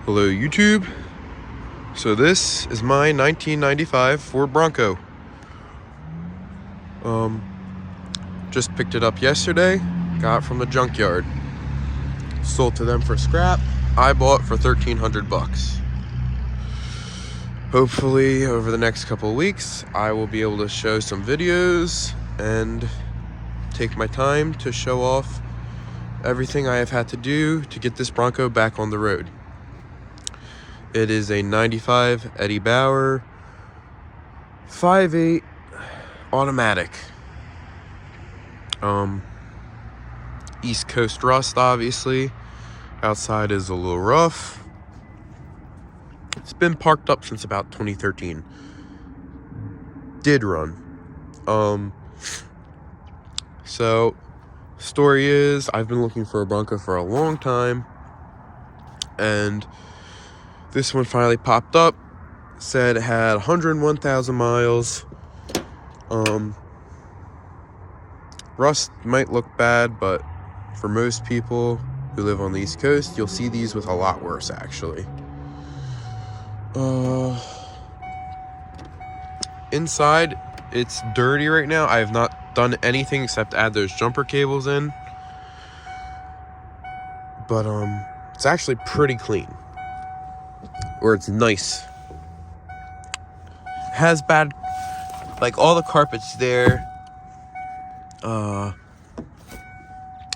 Hello YouTube. So this is my 1995 Ford Bronco. Just picked it up yesterday, got it from the junkyard. Sold to them for scrap. I bought for 1,300 bucks. Hopefully over the next couple of weeks I will be able to show some videos and take my time to show off everything I have had to do to get this Bronco back on the road. It is a 95 Eddie Bauer 5.8 automatic. East Coast rust, obviously. Outside is a little rough. It's been parked up since about 2013. Did run. So, story is, I've been looking for a Bronco for a long time, and this one finally popped up. Said it had 101,000 miles. Rust might look bad, but for most people who live on the East Coast, you'll see these with a lot worse, actually. Inside, it's dirty right now. I have not done anything except add those jumper cables in. But it's actually pretty clean. Or it's nice. Has bad, like, all the carpet's there.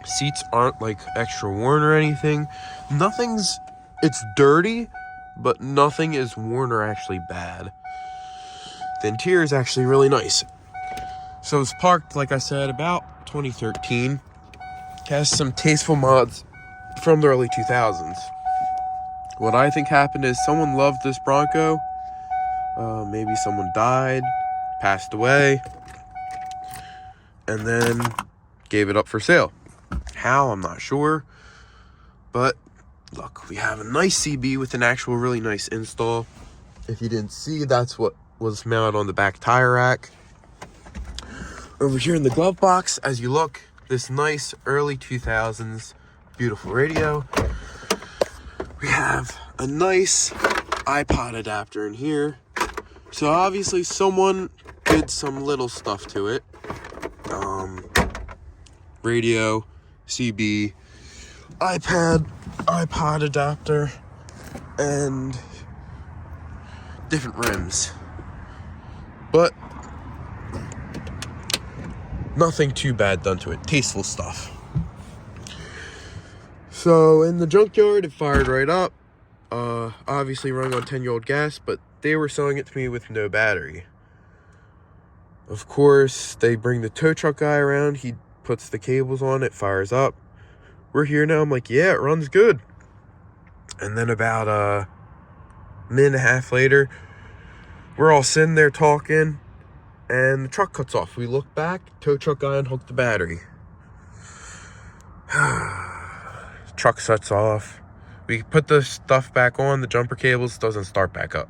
Seats aren't like extra worn or anything. It's dirty, but nothing is worn or actually bad. The interior is actually really nice. So it's parked, like I said, about 2013. Has some tasteful mods from the early 2000s. What I think happened is someone loved this Bronco. Maybe someone died, passed away, and then gave it up for sale. How, I'm not sure. But look, we have a nice CB with an actual really nice install. If you didn't see, that's what was mounted on the back tire rack. Over here in the glove box, as you look, this nice early 2000s beautiful radio. We have a nice iPod adapter in here. So obviously someone did some little stuff to it. Radio, CB, iPod adapter, and different rims. But nothing too bad done to it. Tasteful stuff. So in the junkyard, it fired right up. Obviously running on 10-year-old gas, but they were selling it to me with no battery. Of course, they bring the tow truck guy around. He puts the cables on, it fires up. We're here now. I'm like, yeah, it runs good. And then about a minute and a half later, we're all sitting there talking, and the truck cuts off. We look back, tow truck guy unhooked the battery. Truck shuts off. We put the stuff back on, the jumper cables doesn't start back up.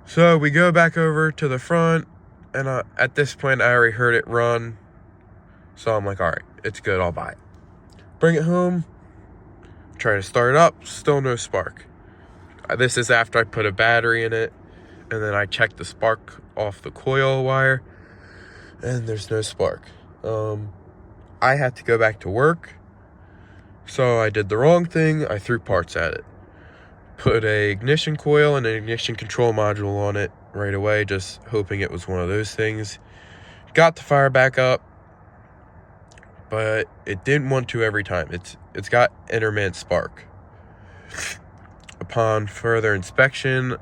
So we go back over to the front, and at this point I already heard it run. So I'm like, all right, it's good, I'll buy it. Bring it home, try to start it up, still no spark. This is after I put a battery in it, and then I checked the spark off the coil wire, and there's no spark. I had to go back to work, so I did the wrong thing. I threw parts at it. Put a ignition coil and an ignition control module on it right away, just hoping it was one of those things. Got the fire back up, but it didn't want to every time. It's got intermittent spark. Upon further inspection,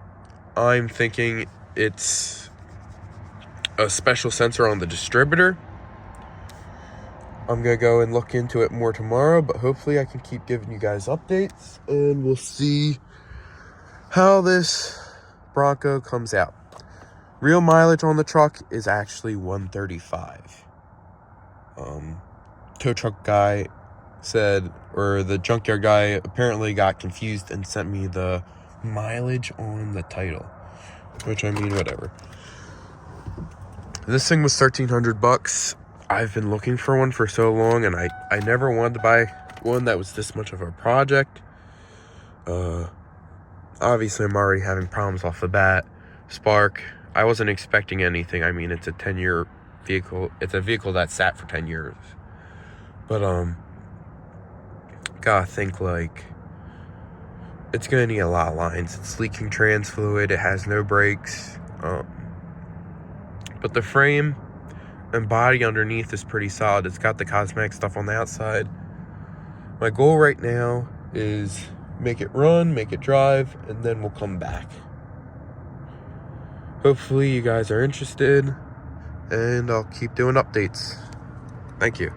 I'm thinking it's a special sensor on the distributor. I'm gonna go and look into it more tomorrow, but hopefully I can keep giving you guys updates, and we'll see how this Bronco comes out. Real mileage on the truck is actually 135. Tow truck guy said, or the junkyard guy apparently got confused and sent me the mileage on the title, which, I mean, whatever. This thing was 1,300 bucks. I've been looking for one for so long, and I never wanted to buy one that was this much of a project. Obviously I'm already having problems off the bat. Spark, I wasn't expecting anything. I mean, it's a 10-year vehicle. It's a vehicle that sat for 10 years. But, gotta think, like, it's gonna need a lot of lines. It's leaking trans fluid. It has no brakes. But the frame and body underneath is pretty solid. It's got the cosmetic stuff on the outside. My goal right now is make it run, make it drive, and then we'll come back. Hopefully you guys are interested, and I'll keep doing updates. Thank you.